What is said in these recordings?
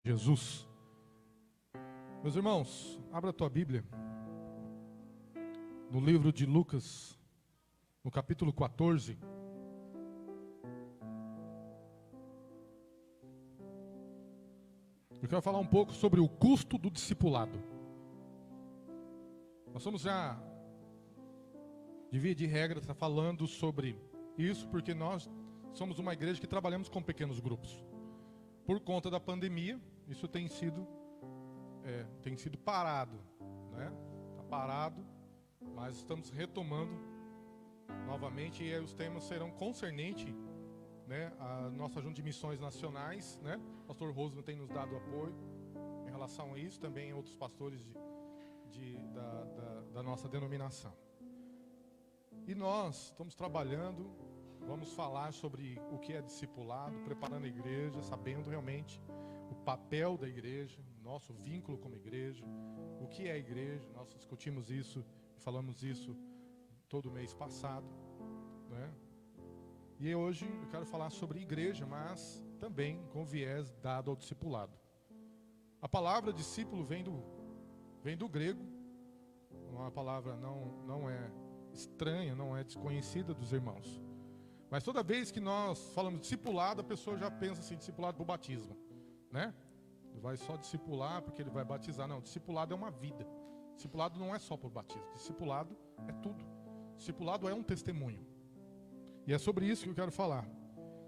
Jesus. Meus irmãos, abra a tua Bíblia no livro de Lucas, no capítulo 14. Eu quero falar um pouco sobre o custo do discipulado. Nós somos já, de via de regra, está falando sobre isso, porque nós somos uma igreja que trabalhamos com pequenos grupos. Por conta da pandemia, isso tem sido parado, né? Está parado, mas estamos retomando novamente, e aí os temas serão concernentes, né, a nossa junta de missões nacionais, né? O pastor Rosman tem nos dado apoio em relação a isso, também outros pastores da nossa denominação. E nós estamos trabalhando, vamos falar sobre o que é discipulado, preparando a igreja, sabendo realmente o papel da igreja, nosso vínculo como igreja, o que é a igreja. Nós discutimos isso, falamos isso todo mês passado, né? E hoje eu quero falar sobre igreja, mas também com viés dado ao discipulado. A palavra discípulo vem do grego, uma palavra não é estranha, não é desconhecida dos irmãos. Mas toda vez que nós falamos discipulado, a pessoa já pensa assim, discipulado por batismo, né? Ele vai só discipular porque ele vai batizar. Não, discipulado é uma vida. Discipulado não é só por batismo. Discipulado é tudo. Discipulado é um testemunho. E é sobre isso que eu quero falar.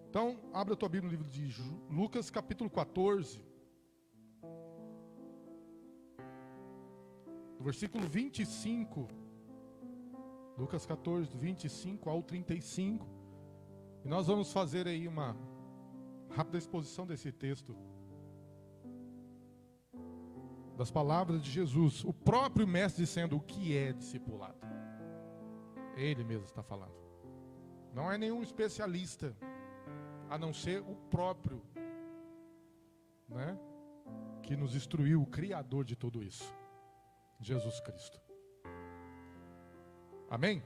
Então, abra a tua Bíblia no livro de Lucas, capítulo 14. Do versículo 25. Lucas 14, do 25 ao 35. E nós vamos fazer aí uma rápida exposição desse texto. Das palavras de Jesus. O próprio mestre dizendo o que é discipulado. Ele mesmo está falando. Não é nenhum especialista, a não ser o próprio, né, que nos instruiu, o Criador de tudo isso, Jesus Cristo. Amém?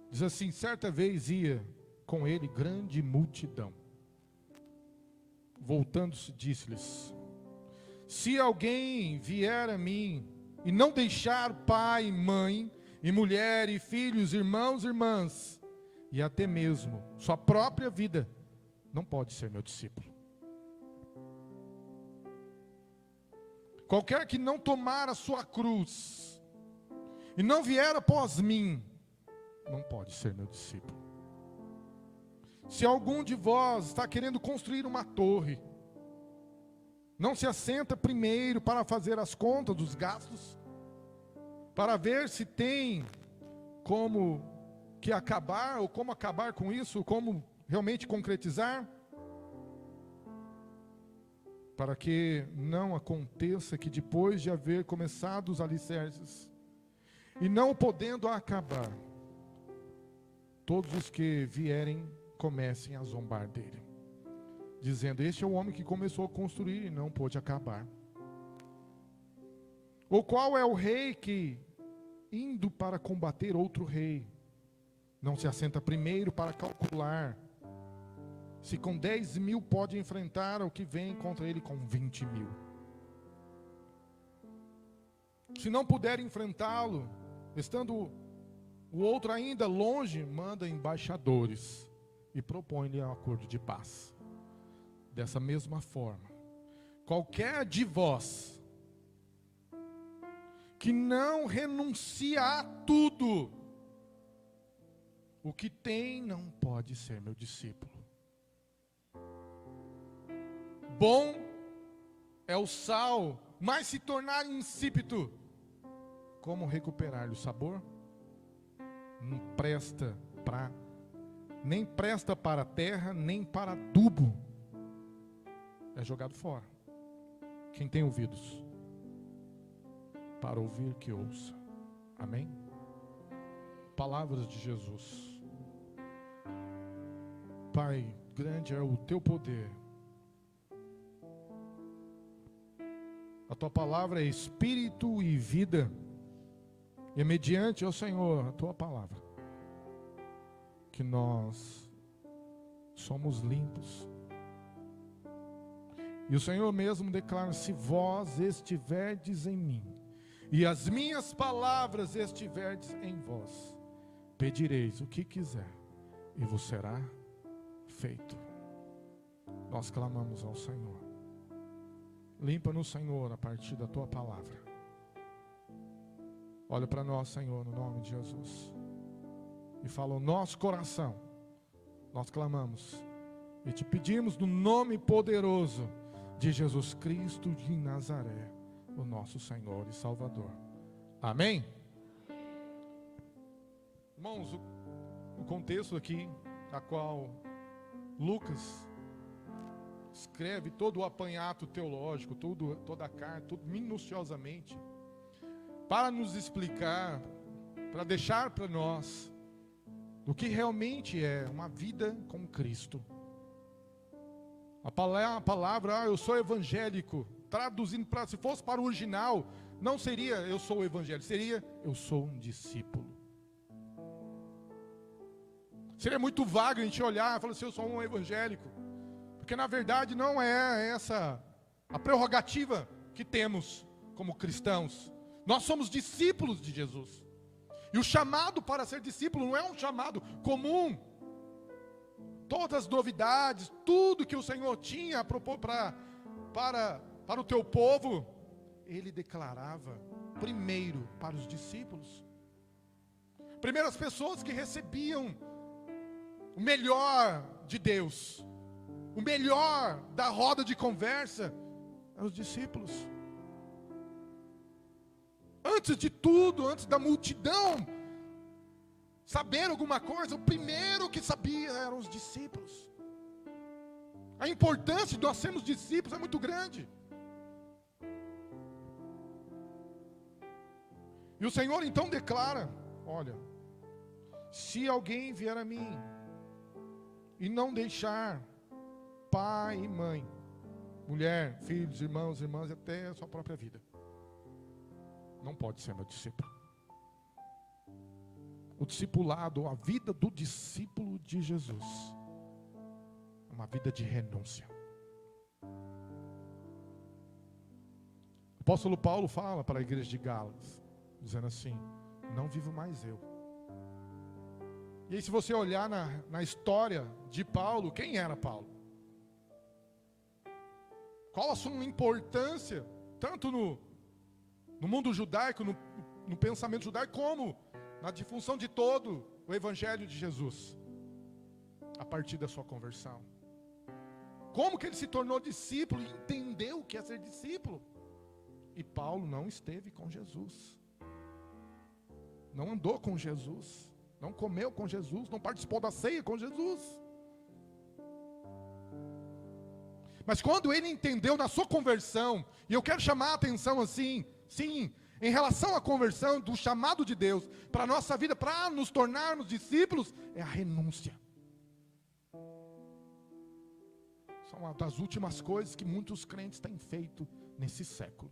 Diz assim: certa vez ia com ele grande multidão. Voltando-se, disse-lhes: se alguém vier a mim e não deixar pai, mãe, e mulher, e filhos, irmãos, irmãs, e até mesmo sua própria vida, não pode ser meu discípulo. Qualquer que não tomar a sua cruz e não vier após mim, não pode ser meu discípulo. Se algum de vós está querendo construir uma torre, não se assenta primeiro para fazer as contas dos gastos, para ver se tem como que acabar, ou como acabar com isso, como realmente concretizar, para que não aconteça que depois de haver começado os alicerces, e não podendo acabar, todos os que vierem comecem a zombar dele, dizendo: este é o homem que começou a construir e não pôde acabar. Ou qual é o rei que, indo para combater outro rei, não se assenta primeiro para calcular se com 10.000 pode enfrentar o que vem contra ele com 20.000? Se não puder enfrentá-lo, estando o outro ainda longe, manda embaixadores e propõe-lhe um acordo de paz. Dessa mesma forma, qualquer de vós que não renuncia a tudo o que tem, não pode ser meu discípulo. Bom é o sal, mas se tornar insípido, como recuperar-lhe o sabor? Não presta nem presta para a terra, nem para adubo. É jogado fora. Quem tem ouvidos para ouvir, que ouça. Amém? Palavras de Jesus. Pai, grande é o teu poder. A tua palavra é espírito e vida. E é mediante, ó Senhor, a tua palavra, que nós somos limpos. E o Senhor mesmo declara: se vós estiverdes em mim, e as minhas palavras estiverdes em vós, pedireis o que quiser, e vos será feito. Nós clamamos ao Senhor: limpa-nos, Senhor, a partir da tua palavra. Olha para nós, Senhor, no nome de Jesus, e fala o nosso coração. Nós clamamos e te pedimos no nome poderoso de Jesus Cristo de Nazaré, o nosso Senhor e Salvador. Amém? Irmãos, o contexto aqui, a qual Lucas escreve todo o apanhado teológico, toda a carta, tudo minuciosamente, para nos explicar, para deixar para nós o que realmente é uma vida com Cristo. A palavra, eu sou evangélico, traduzindo para, se fosse para o original, não seria eu sou evangélico, seria eu sou um discípulo. Seria muito vago a gente olhar e falar assim: eu sou um evangélico, porque na verdade não é essa a prerrogativa que temos como cristãos. Nós somos discípulos de Jesus, e o chamado para ser discípulo não é um chamado comum. Todas as novidades, tudo que o Senhor tinha a propor para o teu povo, Ele declarava primeiro para os discípulos. Primeiro as pessoas que recebiam o melhor de Deus, o melhor da roda de conversa, eram os discípulos. Antes de tudo, antes da multidão saber alguma coisa, o primeiro que sabia eram os discípulos. A importância de nós sermos discípulos é muito grande. E o Senhor então declara: olha, se alguém vier a mim e não deixar pai e mãe, mulher, filhos, irmãos, irmãs, até a sua própria vida, não pode ser meu discípulo. O discipulado, a vida do discípulo de Jesus, é uma vida de renúncia. O apóstolo Paulo fala para a igreja de Gálatas, dizendo assim: não vivo mais eu. E aí, se você olhar na história de Paulo, quem era Paulo? Qual a sua importância, tanto no mundo judaico, no pensamento judaico, como na difunção de todo o evangelho de Jesus, a partir da sua conversão. Como que ele se tornou discípulo e entendeu o que é ser discípulo? E Paulo não esteve com Jesus, não andou com Jesus, não comeu com Jesus, não participou da ceia com Jesus. Mas quando ele entendeu na sua conversão, e eu quero chamar a atenção assim, sim, em relação à conversão, do chamado de Deus para a nossa vida, para nos tornarmos discípulos, é a renúncia. São uma das últimas coisas que muitos crentes têm feito nesse século.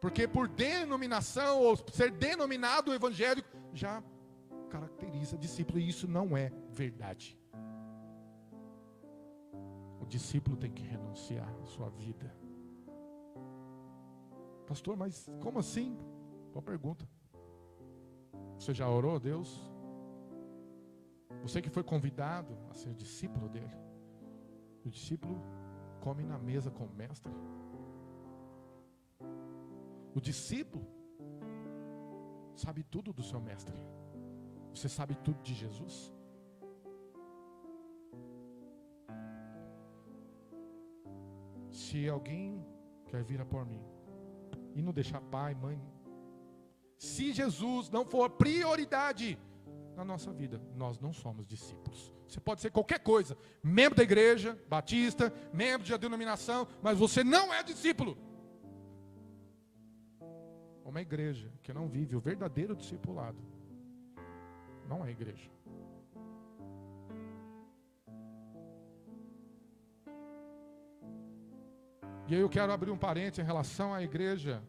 Porque por denominação, ou ser denominado evangélico, já caracteriza discípulo, e isso não é verdade. O discípulo tem que renunciar à sua vida. Pastor, mas como assim? Boa pergunta. Você já orou a Deus? Você que foi convidado a ser discípulo dele. O discípulo come na mesa com o mestre. O discípulo sabe tudo do seu mestre. Você sabe tudo de Jesus? Se alguém quer vir após mim e não deixar pai, mãe, se Jesus não for prioridade na nossa vida, nós não somos discípulos. Você pode ser qualquer coisa, membro da igreja batista, membro de denominação, mas você não é discípulo. Uma igreja que não vive o verdadeiro discipulado não é igreja. E aí eu quero abrir um parênteses em relação à igreja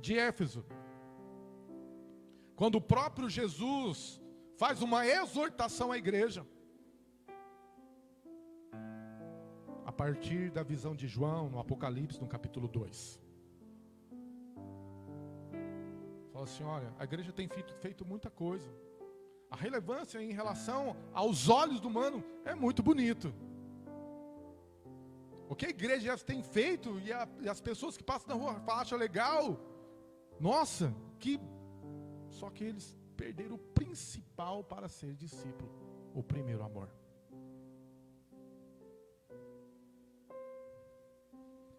de Éfeso. Quando o próprio Jesus faz uma exortação à igreja. A partir da visão de João, no Apocalipse, no capítulo 2. Fala assim, olha, a igreja tem feito muita coisa. A relevância em relação aos olhos do humano é muito bonito. O que a igreja tem feito e as pessoas que passam na rua acham legal. Nossa, que... Só que eles perderam o principal para ser discípulo, o primeiro amor.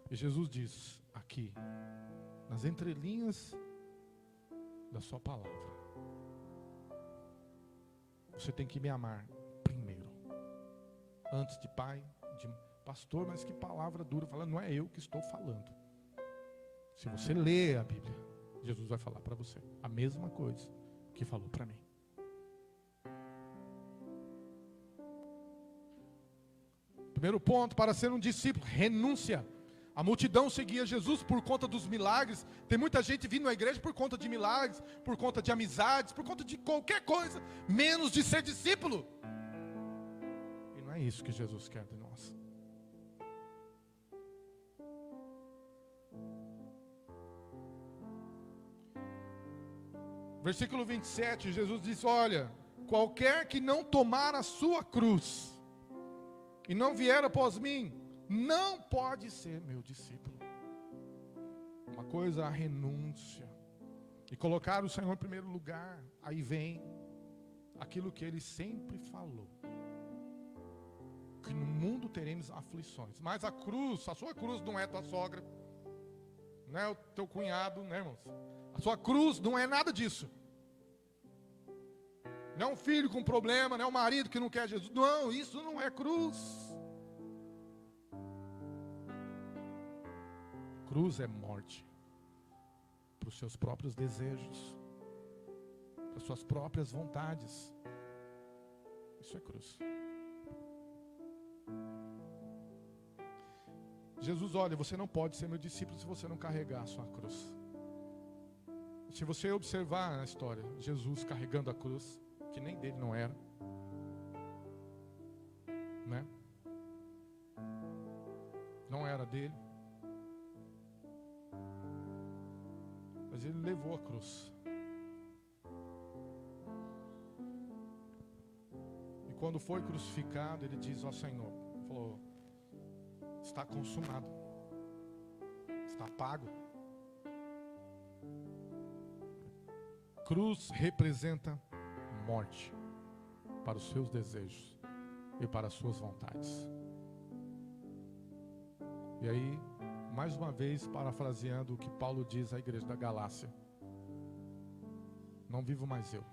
E Jesus diz aqui, nas entrelinhas da sua palavra, você tem que me amar primeiro, antes de pai, de pastor. Mas que palavra dura, falando, não é eu que estou falando. Se você lê a Bíblia, Jesus vai falar para você a mesma coisa que falou para mim. Primeiro ponto, para ser um discípulo, renúncia. A multidão seguia Jesus por conta dos milagres. Tem muita gente vindo à igreja por conta de milagres, por conta de amizades, por conta de qualquer coisa, menos de ser discípulo. E não é isso que Jesus quer de nós. Versículo 27, Jesus diz, olha, qualquer que não tomar a sua cruz e não vier após mim, não pode ser meu discípulo. Uma coisa é a renúncia e colocar o Senhor em primeiro lugar. Aí vem aquilo que Ele sempre falou, que no mundo teremos aflições, mas a sua cruz não é tua sogra, não é o teu cunhado, né, irmãos? A sua cruz não é nada disso. Não é um filho com problema, não é um marido que não quer Jesus. Não, isso não é cruz. Cruz é morte para os seus próprios desejos, para as suas próprias vontades. Isso é cruz. Jesus, olha, você não pode ser meu discípulo se você não carregar a sua cruz. Se você observar a história, Jesus carregando a cruz, que nem dele não era, né? Não era dele, mas ele levou a cruz. E quando foi crucificado, ele diz ao Senhor, falou, está consumado, está pago. Cruz representa morte para os seus desejos e para as suas vontades. E aí, mais uma vez, parafraseando o que Paulo diz à igreja da Galácia: não vivo mais eu.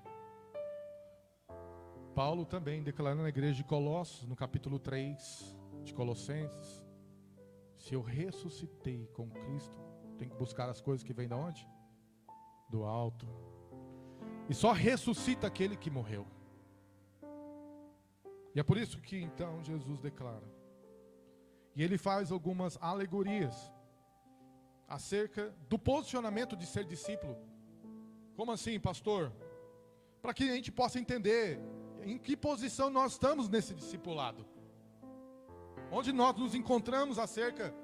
Paulo também declarando na igreja de Colossos, no capítulo 3 de Colossenses: se eu ressuscitei com Cristo, tenho que buscar as coisas que vêm de onde? Do alto. E só ressuscita aquele que morreu. E é por isso que então Jesus declara. E ele faz algumas alegorias acerca do posicionamento de ser discípulo. Como assim, pastor? Para que a gente possa entender em que posição nós estamos nesse discipulado. Onde nós nos encontramos acerca,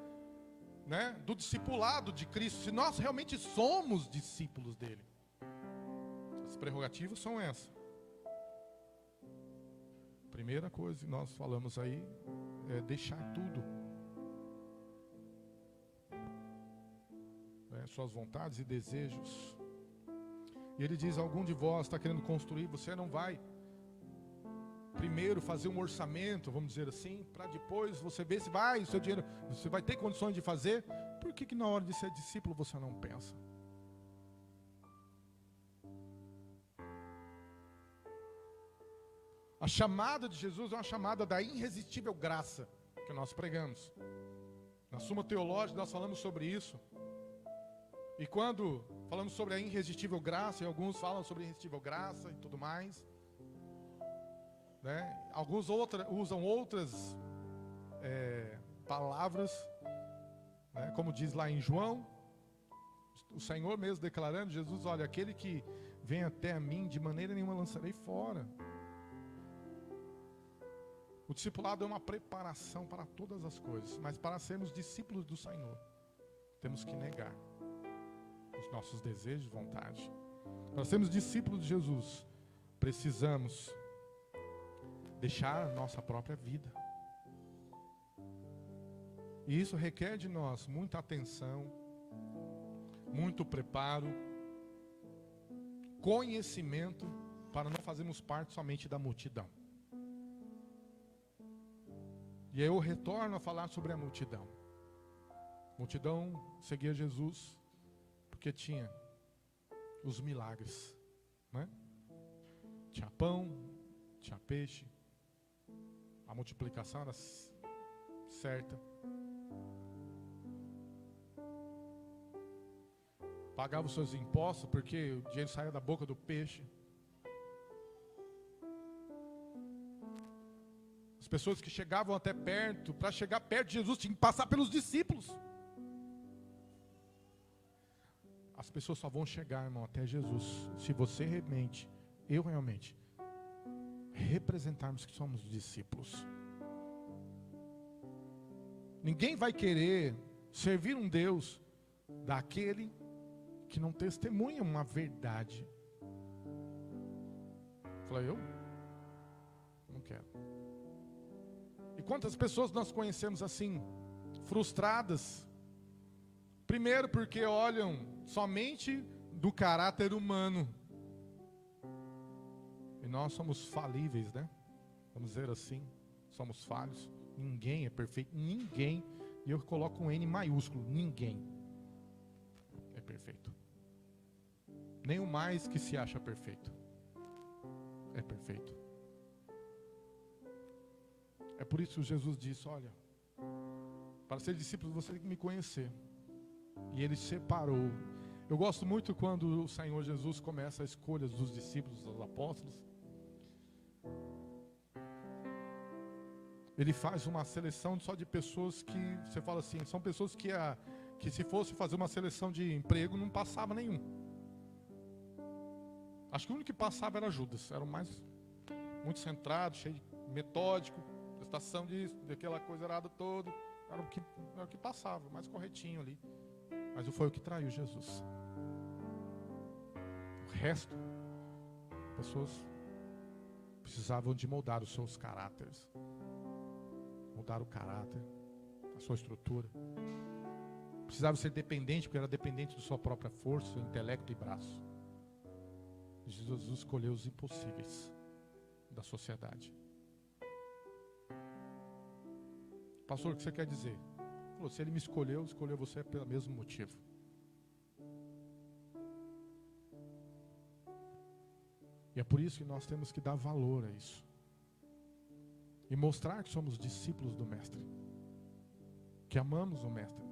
né, do discipulado de Cristo. Se nós realmente somos discípulos dele. As prerrogativas são essas. Primeira coisa que nós falamos aí é deixar tudo, né, suas vontades e desejos. E ele diz: algum de vós está querendo construir, você não vai primeiro fazer um orçamento, vamos dizer assim, para depois você ver se vai, o seu dinheiro, você vai ter condições de fazer. Por que na hora de ser discípulo você não pensa? A chamada de Jesus é uma chamada da irresistível graça que nós pregamos. Na Suma Teológica nós falamos sobre isso. E quando falamos sobre a irresistível graça, e alguns falam sobre a irresistível graça e tudo mais, né? Alguns usam outras palavras, como diz lá em João, o Senhor mesmo declarando, Jesus, olha, aquele que vem até a mim, de maneira nenhuma lançarei fora. O discipulado é uma preparação para todas as coisas, mas para sermos discípulos do Senhor, temos que negar os nossos desejos e vontade. Para sermos discípulos de Jesus, precisamos deixar a nossa própria vida. E isso requer de nós muita atenção, muito preparo, conhecimento, para não fazermos parte somente da multidão. E aí eu retorno a falar sobre a multidão. A multidão seguia Jesus porque tinha os milagres, né? Tinha pão, tinha peixe, a multiplicação era certa. Pagava os seus impostos porque o dinheiro saía da boca do peixe. As pessoas que chegavam até perto, para chegar perto de Jesus, tinham que passar pelos discípulos. As pessoas só vão chegar, irmão, até Jesus, se você realmente, eu realmente, representarmos que somos discípulos. Ninguém vai querer servir um Deus daquele que não testemunha uma verdade. Falei, eu não quero. E quantas pessoas nós conhecemos assim, frustradas? Primeiro porque olham somente do caráter humano. E nós somos falíveis, né? Vamos dizer assim, somos falhos. Ninguém é perfeito, ninguém. E eu coloco um N maiúsculo, ninguém é perfeito. Nem o mais que se acha perfeito é perfeito. É por isso que Jesus disse, olha, para ser discípulo você tem que me conhecer. E ele separou. Eu gosto muito quando o Senhor Jesus começa a escolha dos discípulos, dos apóstolos. Ele faz uma seleção só de pessoas que, você fala assim, são pessoas que se fosse fazer uma seleção de emprego, não passava nenhum. Acho que o único que passava era Judas, era o mais, muito centrado, cheio de metódico, prestação disso, daquela coisa errada toda, era o que passava, mais corretinho ali. Mas foi o que traiu Jesus. O resto, pessoas precisavam de moldar os seus caráteres, mudar o caráter, a sua estrutura. Precisava ser dependente, porque era dependente de sua própria força, intelecto e braço. Jesus escolheu os impossíveis da sociedade. Pastor, o que você quer dizer? Falou, se ele me escolheu você pelo mesmo motivo. E é por isso que nós temos que dar valor a isso. E mostrar que somos discípulos do Mestre. Que amamos o Mestre.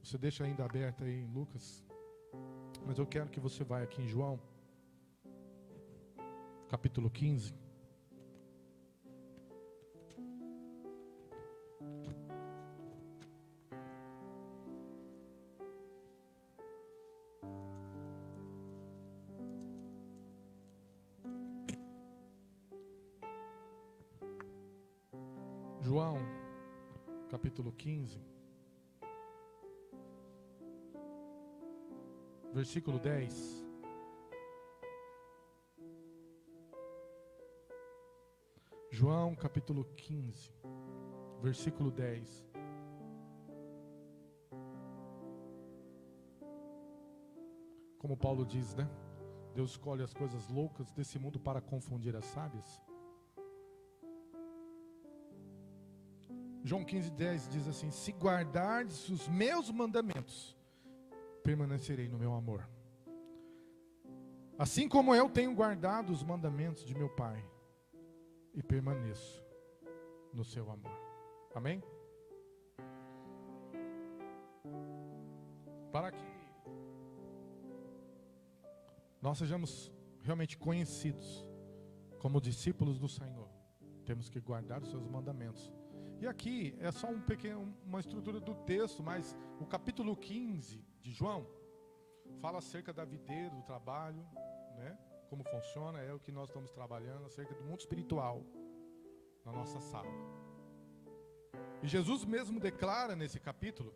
Você deixa ainda aberto aí em Lucas. Mas eu quero que você vá aqui em João. Capítulo 15. João, capítulo 15, versículo 10. João, capítulo 15, versículo 10. Como Paulo diz, né? Deus escolhe as coisas loucas desse mundo para confundir as sábias. João 15:10 diz assim: se guardardes os meus mandamentos, permanecerei no meu amor. Assim como eu tenho guardado os mandamentos de meu Pai, e permaneço no seu amor. Amém? Para que nós sejamos realmente conhecidos como discípulos do Senhor, temos que guardar os seus mandamentos. E aqui é só uma estrutura do texto, mas o capítulo 15 de João fala acerca da videira, do trabalho, né? Como funciona, é o que nós estamos trabalhando, acerca do mundo espiritual na nossa sala. E Jesus mesmo declara nesse capítulo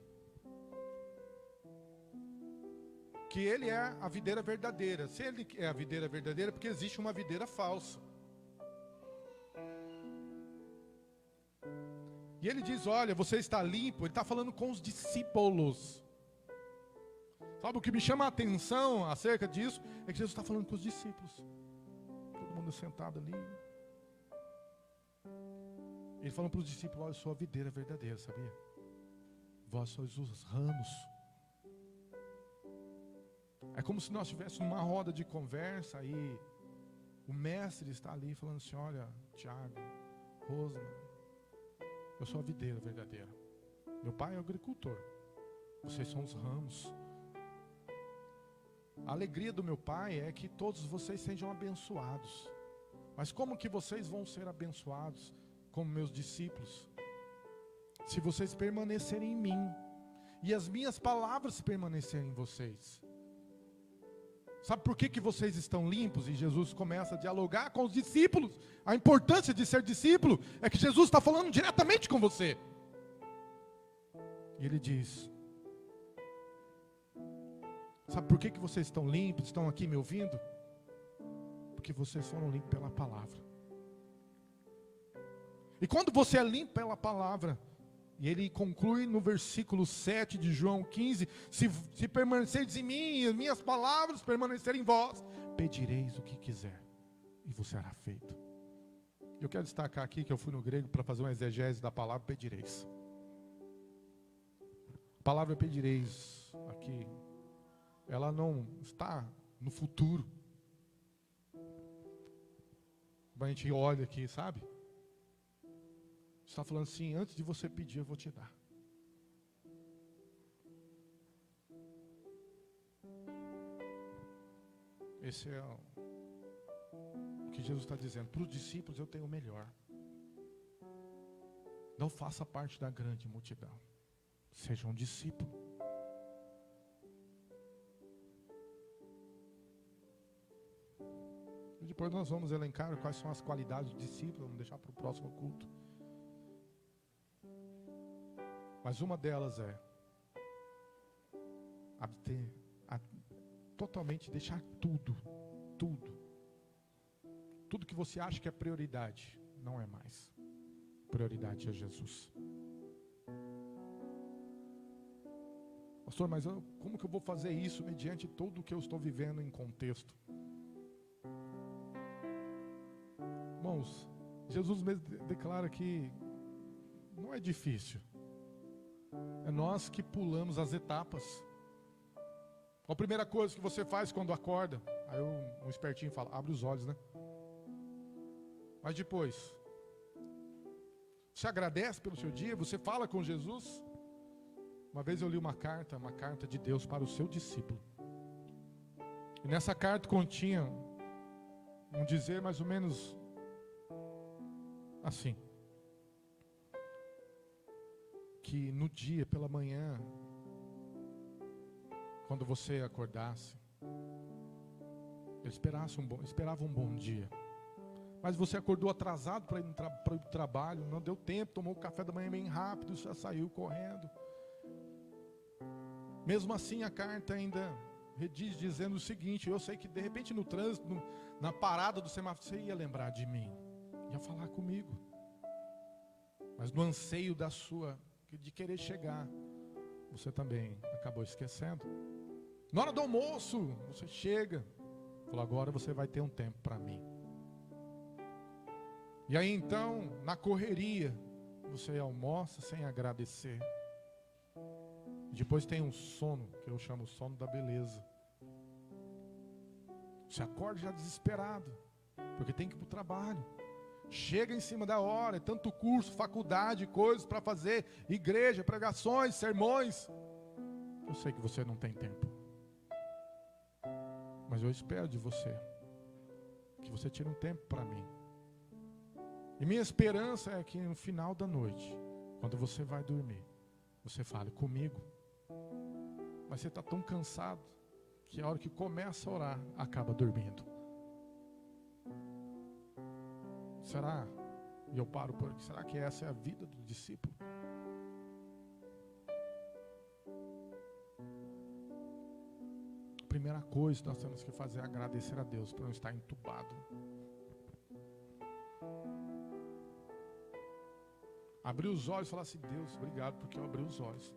que ele é a videira verdadeira. Se ele é a videira verdadeira, porque existe uma videira falsa. E ele diz, olha, você está limpo. Ele está falando com os discípulos. Sabe o que me chama a atenção acerca disso? É que Jesus está falando com os discípulos. Todo mundo sentado ali. Ele falando para os discípulos, olha, eu sou a videira verdadeira, sabia? Vós sois os ramos. É como se nós estivéssemos numa roda de conversa e o mestre está ali falando assim, olha, Tiago, Rosna, eu sou a videira verdadeira. Meu pai é o agricultor. Vocês são os ramos. A alegria do meu pai é que todos vocês sejam abençoados. Mas como que vocês vão ser abençoados como meus discípulos? Se vocês permanecerem em mim e as minhas palavras permanecerem em vocês. Sabe por que vocês estão limpos? E Jesus começa a dialogar com os discípulos. A importância de ser discípulo é que Jesus está falando diretamente com você. E ele diz, sabe por que vocês estão limpos, estão aqui me ouvindo? Porque vocês foram limpos pela palavra. E quando você é limpo pela palavra, e ele conclui no versículo 7 de João 15, se permanecerdes em mim e as minhas palavras permanecerem em vós, pedireis o que quiser, e vos será feito. Eu quero destacar aqui que eu fui no grego para fazer uma exegese da palavra pedireis. A palavra pedireis aqui, ela não está no futuro. A gente olha aqui, sabe? Está falando assim, antes de você pedir, eu vou te dar. Esse é o que Jesus está dizendo. Para os discípulos eu tenho o melhor. Não faça parte da grande multidão. Seja um discípulo. E depois nós vamos elencar quais são as qualidades do discípulo. Vamos deixar para o próximo culto. Mas uma delas é totalmente deixar tudo que você acha que é prioridade, não é mais. Prioridade é Jesus. Pastor, mas como que eu vou fazer isso mediante tudo que eu estou vivendo em contexto? Irmãos, Jesus mesmo declara que não é difícil. É nós que pulamos as etapas. A primeira coisa que você faz quando acorda, aí um espertinho fala, abre os olhos, né? Mas depois, você agradece pelo seu dia, você fala com Jesus. Uma vez eu li uma carta de Deus para o seu discípulo. E nessa carta continha um dizer mais ou menos assim: que no dia, pela manhã, quando você acordasse, ele esperava um bom dia. Mas você acordou atrasado para ir para o trabalho, não deu tempo, tomou o café da manhã bem rápido, já saiu correndo. Mesmo assim, a carta ainda rediz dizendo o seguinte: eu sei que de repente no trânsito, na parada do semáforo, você ia lembrar de mim, ia falar comigo. Mas no anseio de querer chegar, você também acabou esquecendo. Na hora do almoço, você chega, fala, agora você vai ter um tempo para mim. E aí então, na correria, você almoça sem agradecer. Depois tem um sono, que eu chamo sono da beleza. Você acorda já desesperado, porque tem que ir para o trabalho. Chega em cima da hora, é tanto curso, faculdade, coisas para fazer, igreja, pregações, sermões. Eu sei que você não tem tempo. Mas eu espero de você, que você tire um tempo para mim. E minha esperança é que no final da noite, quando você vai dormir, você fale comigo. Mas você está tão cansado, que a hora que começa a orar, acaba dormindo. Será? E eu paro por aqui. Será que essa é a vida do discípulo? A primeira coisa que nós temos que fazer é agradecer a Deus por não estar entubado. Abrir os olhos e falar assim: Deus, obrigado porque eu abri os olhos.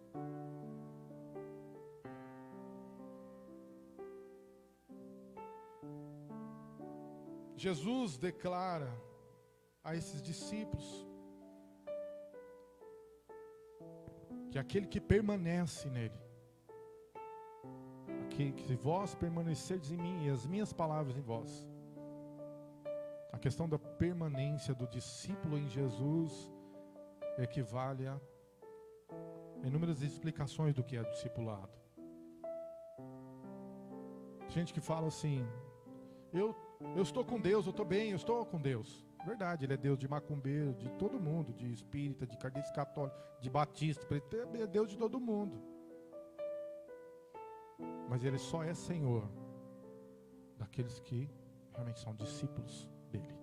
Jesus declara a esses discípulos que aquele que permanece nele, que vós permanecerdes em mim e as minhas palavras em vós. A questão da permanência do discípulo em Jesus equivale a inúmeras explicações do que é discipulado. Gente que fala assim: eu estou com Deus, eu estou bem, eu estou com Deus. Verdade, Ele é Deus de macumbeiro, de todo mundo, de espírita, de kardecista católico, de batista, Ele é Deus de todo mundo. Mas Ele só é Senhor daqueles que realmente são discípulos dEle.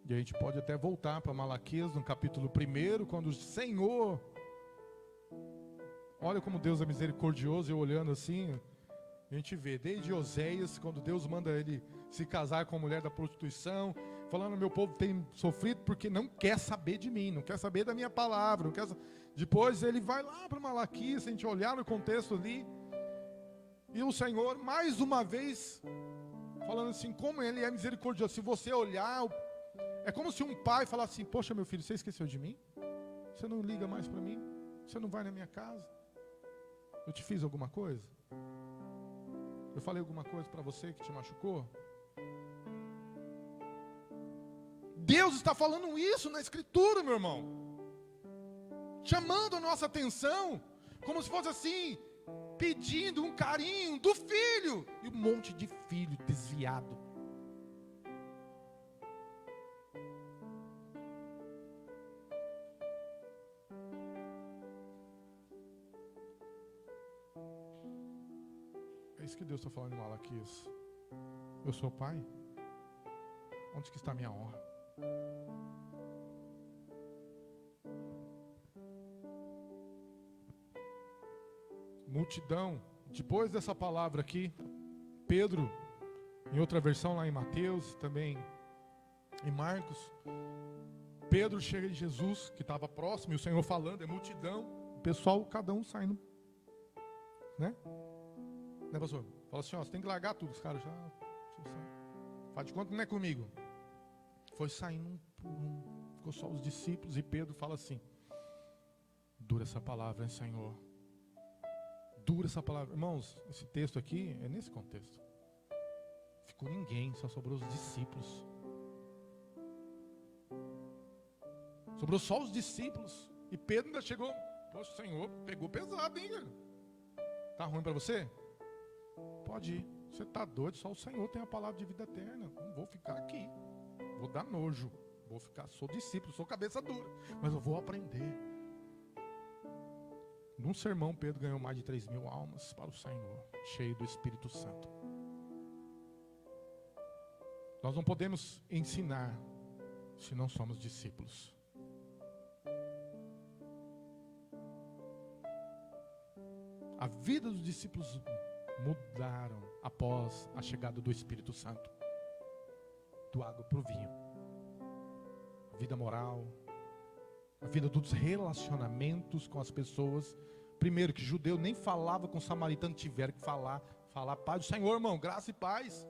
E a gente pode até voltar para Malaquias, no capítulo 1, quando o Senhor... Olha como Deus é misericordioso, eu olhando assim... A gente vê, desde Oséias, quando Deus manda ele se casar com a mulher da prostituição, falando: meu povo tem sofrido porque não quer saber de mim, não quer saber da minha palavra, não quer... Depois ele vai lá para Malaquias, se a gente olhar no contexto ali, e o Senhor, mais uma vez, falando assim, como Ele é misericordioso. Se você olhar, é como se um pai falasse assim: poxa, meu filho, você esqueceu de mim? Você não liga mais para mim? Você não vai na minha casa? Eu te fiz alguma coisa? Eu falei alguma coisa para você que te machucou? Deus está falando isso na Escritura, meu irmão. Chamando a nossa atenção, como se fosse assim, pedindo um carinho do filho. E um monte de filho desviado. É isso que Deus está falando em Malaquias. Eu sou pai. Onde que está a minha honra? Multidão. Depois dessa palavra aqui, Pedro, em outra versão lá em Mateus, também em Marcos, Pedro chega em Jesus, que estava próximo, e o Senhor falando, é multidão, o pessoal, cada um saindo, né? Né, pastor? Fala assim: ó, você tem que largar tudo. Os caras já faz de conta que não é comigo. Foi saindo um por um, ficou só os discípulos, e Pedro fala assim: dura essa palavra, hein, Senhor? Dura essa palavra. Irmãos, esse texto aqui é nesse contexto. Ficou ninguém, só sobrou os discípulos. Sobrou só os discípulos. E Pedro ainda chegou: poxa, o Senhor pegou pesado, hein, velho? Tá ruim para você? Pode ir. Você está doido, só o Senhor tem a palavra de vida eterna. Não vou ficar aqui. Vou dar nojo. Vou ficar, sou discípulo, sou cabeça dura. Mas eu vou aprender. Num sermão, Pedro ganhou mais de 3.000 almas para o Senhor, cheio do Espírito Santo. Nós não podemos ensinar se não somos discípulos. A vida dos discípulos mudaram após a chegada do Espírito Santo. Do água para o vinho. A vida moral, a vida dos relacionamentos com as pessoas. Primeiro, que judeu nem falava com samaritano, tiveram que falar paz do Senhor, irmão, graça e paz.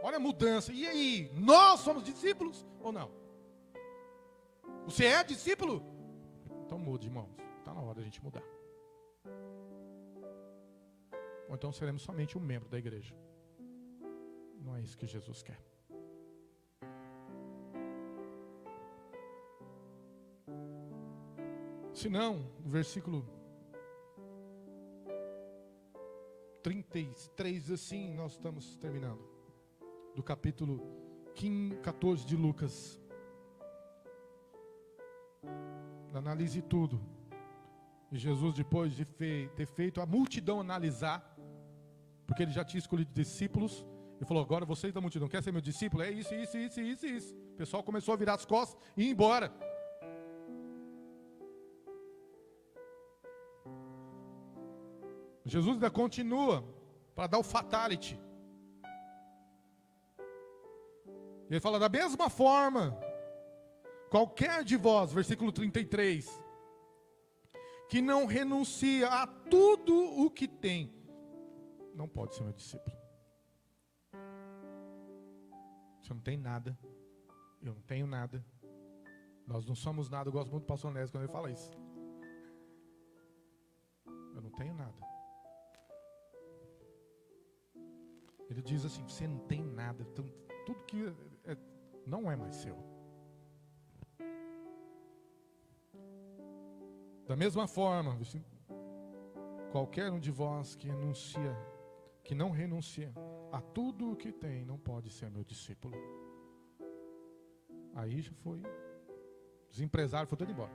Olha a mudança. E aí, nós somos discípulos ou não? Você é discípulo? Então mude, irmãos. Está na hora da gente mudar. Ou então seremos somente um membro da igreja. Não é isso que Jesus quer. Se não, no versículo 33, assim, nós estamos terminando. Do capítulo 14 de Lucas. Analise tudo. E Jesus, depois de ter feito a multidão analisar, porque ele já tinha escolhido discípulos, ele falou: agora vocês da multidão, quer ser meu discípulo? É isso, isso, isso, isso, isso. O pessoal começou a virar as costas e ir embora. Jesus ainda continua para dar o fatality. Ele fala: da mesma forma, qualquer de vós, versículo 33, que não renuncia a tudo o que tem, não pode ser meu discípulo. Você não tem nada, eu não tenho nada, nós não somos nada. Eu gosto muito do pastor Nésio quando ele fala isso. Eu não tenho nada. Ele diz assim: você não tem nada, então, tudo que não é mais seu. Da mesma forma, qualquer um de vós que não renuncia a tudo o que tem, não pode ser meu discípulo. Aí já foi, os empresários foram todos embora.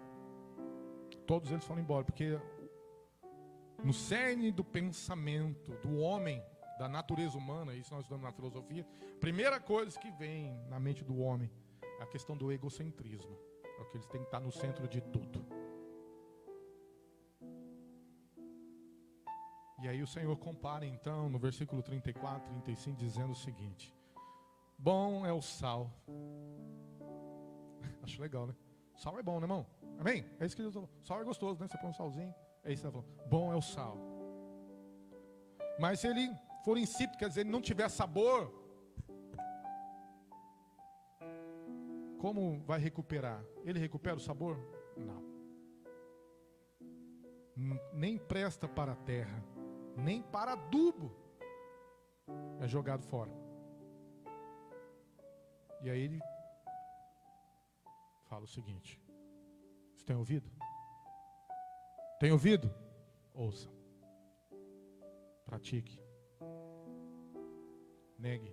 Todos eles foram embora, porque no cerne do pensamento do homem, da natureza humana, isso nós estudamos na filosofia, a primeira coisa que vem na mente do homem é a questão do egocentrismo. É o que eles têm que estar no centro de tudo. E aí o Senhor compara então no versículo 34, 35, dizendo o seguinte: bom é o sal. Acho legal, né? Sal é bom, né, irmão? Amém? É isso que Deus falou. Sal é gostoso, né? Você põe um salzinho, é isso que ele falou. Bom é o sal. Mas se ele for insípido, quer dizer, ele não tiver sabor, como vai recuperar? Ele recupera o sabor? Não. Nem presta para a terra, nem para adubo. É jogado fora. E aí ele fala o seguinte: você tem ouvido? Tem ouvido? Ouça. Pratique. Negue.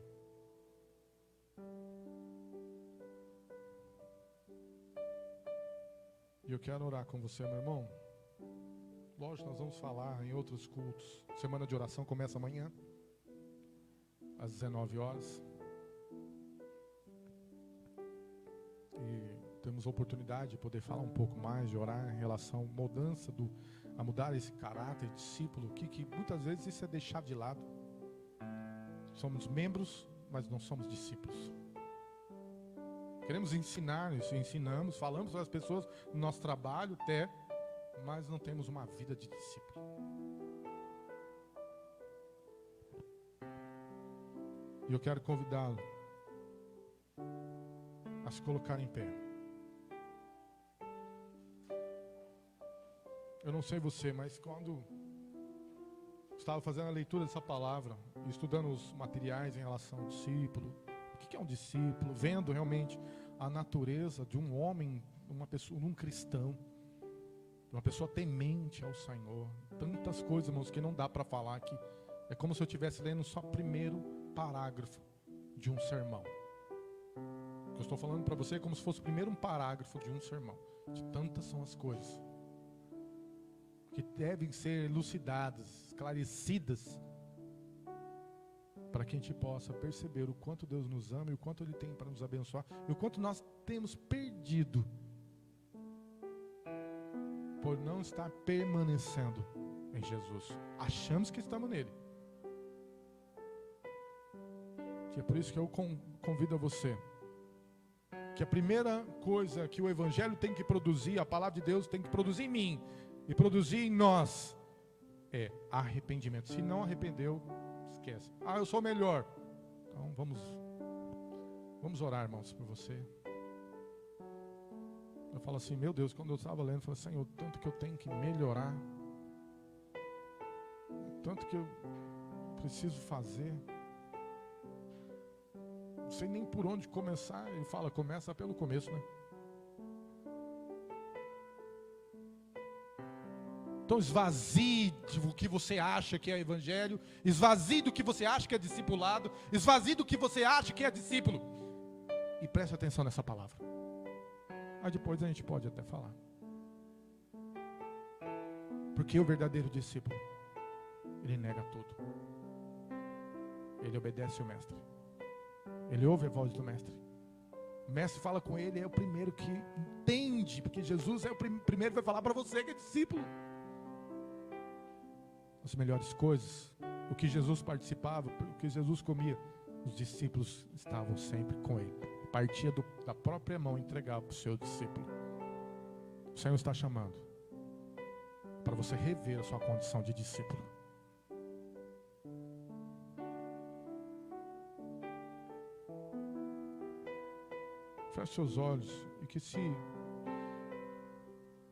E eu quero orar com você, meu irmão. Lógico, nós vamos falar em outros cultos. Semana de oração começa amanhã, às 19 horas. E temos a oportunidade de poder falar um pouco mais, de orar em relação à a mudar esse caráter de discípulo, que muitas vezes isso é deixado de lado. Somos membros, mas não somos discípulos. Queremos ensinar, isso ensinamos, falamos para as pessoas no nosso trabalho até, mas não temos uma vida de discípulo. E eu quero convidá-lo a se colocar em pé. Eu não sei você, mas quando estava fazendo a leitura dessa palavra, estudando os materiais em relação ao discípulo, o que é um discípulo, vendo realmente a natureza de um homem, uma pessoa, um cristão, uma pessoa temente ao Senhor, tantas coisas, irmãos, que não dá para falar aqui. É como se eu estivesse lendo só o primeiro parágrafo de um sermão. O que eu estou falando para você é como se fosse o primeiro parágrafo de um sermão. De tantas são as coisas que devem ser elucidadas, esclarecidas, para que a gente possa perceber o quanto Deus nos ama e o quanto Ele tem para nos abençoar e o quanto nós temos perdido por não estar permanecendo em Jesus. Achamos que estamos nele. Que é por isso que eu convido a você, que a primeira coisa que o Evangelho tem que produzir, a palavra de Deus tem que produzir em mim e produzir em nós, é arrependimento. Se não arrependeu, esquece. Eu sou melhor. Então vamos orar, irmãos, por você. Eu falo assim, meu Deus, quando eu estava lendo, eu falei, Senhor, tanto que eu tenho que melhorar, tanto que eu preciso fazer. Não sei nem por onde começar. Ele fala, começa pelo começo, né? Então esvazie do que você acha que é evangelho, esvazie do que você acha que é discipulado, esvazie do que você acha que é discípulo, e preste atenção nessa palavra. Aí depois a gente pode até falar. Porque o verdadeiro discípulo, ele nega tudo. Ele obedece o mestre. Ele ouve a voz do mestre. O mestre fala com ele, é o primeiro que entende, porque Jesus é o primeiro que vai falar para você que é discípulo. As melhores coisas, o que Jesus participava, o que Jesus comia, os discípulos estavam sempre com ele. Partia da própria mão e entregava para o seu discípulo. O Senhor está chamando para você rever a sua condição de discípulo. Feche seus olhos e que se...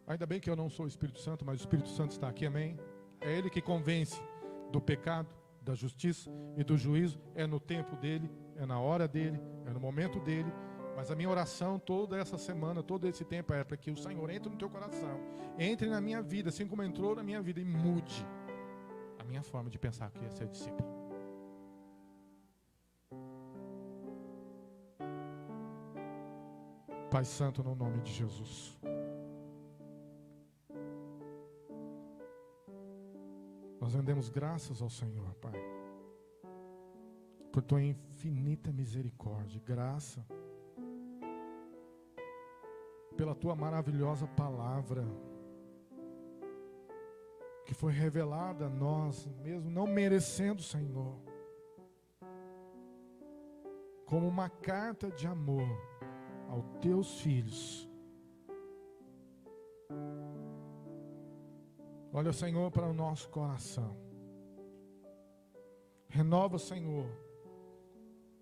Ainda bem que eu não sou o Espírito Santo, mas o Espírito Santo está aqui, amém? É Ele que convence do pecado, da justiça e do juízo. É no tempo dEle, é na hora dEle, é no momento dEle. Mas a minha oração toda essa semana, todo esse tempo é para que o Senhor entre no teu coração, entre na minha vida, assim como entrou na minha vida, e mude a minha forma de pensar que é ser discípulo. Pai Santo, no nome de Jesus. Nós rendemos graças ao Senhor, Pai, por tua infinita misericórdia, graça, pela tua maravilhosa palavra, que foi revelada a nós, mesmo não merecendo, Senhor, como uma carta de amor aos teus filhos. Olha, Senhor, para o nosso coração. Renova, Senhor,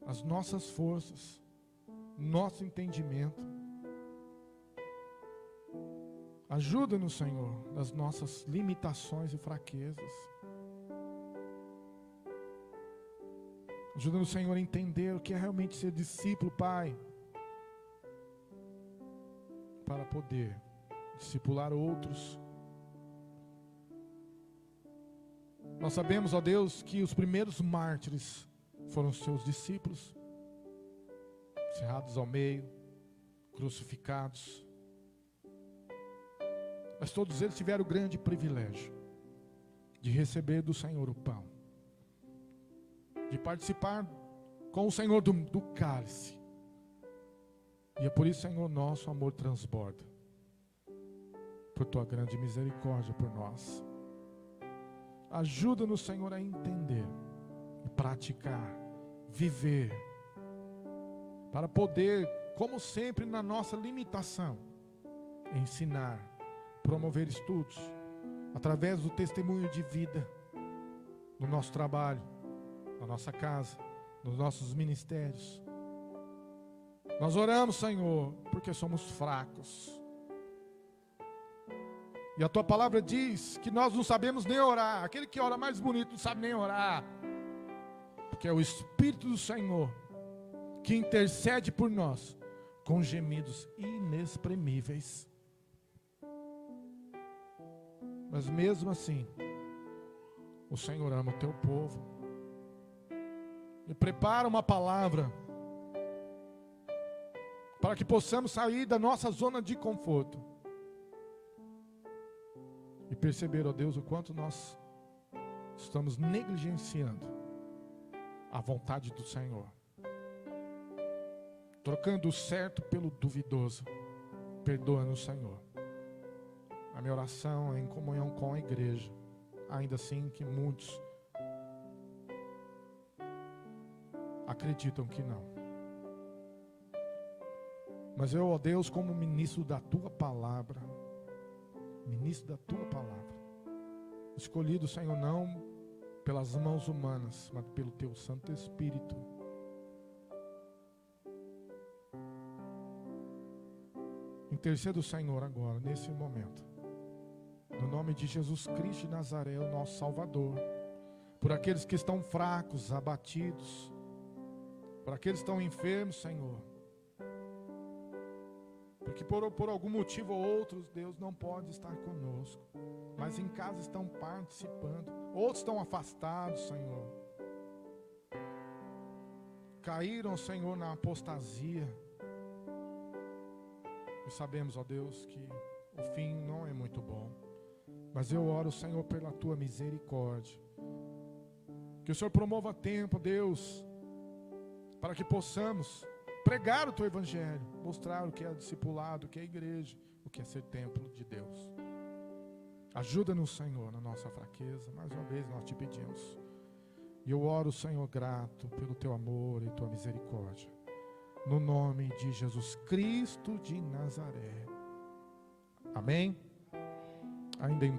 as nossas forças, nosso entendimento. Ajuda-nos, Senhor, nas nossas limitações e fraquezas. Ajuda-nos, Senhor, a entender o que é realmente ser discípulo, Pai, para poder discipular outros. Nós sabemos, ó Deus, que os primeiros mártires foram os seus discípulos, cerrados ao meio, crucificados. Mas todos eles tiveram o grande privilégio de receber do Senhor o pão, de participar com o Senhor do cálice. E é por isso, Senhor, nosso amor transborda, por tua grande misericórdia por nós. Ajuda-nos, Senhor, a entender e praticar, viver, para poder, como sempre, na nossa limitação, ensinar, promover estudos, através do testemunho de vida, no nosso trabalho, na nossa casa, nos nossos ministérios. Nós oramos, Senhor, porque somos fracos. E a tua palavra diz que nós não sabemos nem orar. Aquele que ora mais bonito não sabe nem orar. Porque é o Espírito do Senhor que intercede por nós com gemidos inexprimíveis. Mas mesmo assim, o Senhor ama o teu povo e prepara uma palavra para que possamos sair da nossa zona de conforto e perceber, ó Deus, o quanto nós estamos negligenciando a vontade do Senhor, trocando o certo pelo duvidoso. Perdoa-nos, Senhor. A minha oração é em comunhão com a igreja, ainda assim que muitos acreditam que não. Mas eu, ó Deus, como ministro da tua palavra, escolhido, Senhor, não pelas mãos humanas, mas pelo teu Santo Espírito, intercedo, Senhor, agora, nesse momento, no nome de Jesus Cristo de Nazaré, o nosso Salvador, por aqueles que estão fracos, abatidos, por aqueles que estão enfermos, Senhor, porque por algum motivo ou outro, Deus não pode estar conosco, mas em casa estão participando, outros estão afastados, Senhor, caíram, Senhor, na apostasia, e sabemos, ó Deus, que o fim não é muito bom, Mas eu oro, Senhor, pela tua misericórdia. Que o Senhor promova tempo, Deus, para que possamos pregar o teu evangelho, mostrar o que é discipulado, o que é igreja, o que é ser templo de Deus. Ajuda-nos, Senhor, na nossa fraqueza. Mais uma vez nós te pedimos. E eu oro, Senhor, grato pelo teu amor e tua misericórdia. No nome de Jesus Cristo de Nazaré. Amém? Ainda em